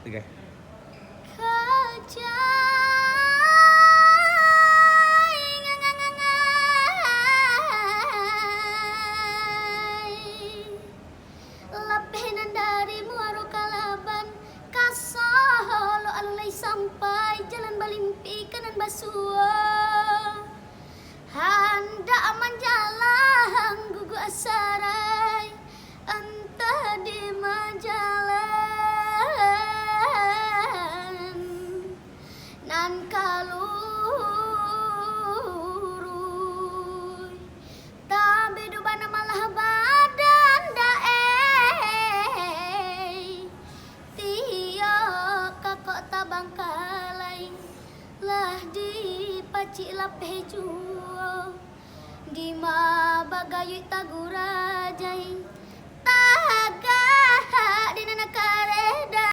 Oke. Labenan dari Muaro Kalaban Kasolo alulai sampai Jalan Balimpi kanan Basua Handa aman jalan gugu asarai entah di majalan nan kalurui tapi dubana malah badan dae tio kakok tabang kalai lah di paci lapeh juo di ma bagayui tagurajai taga di nana kareda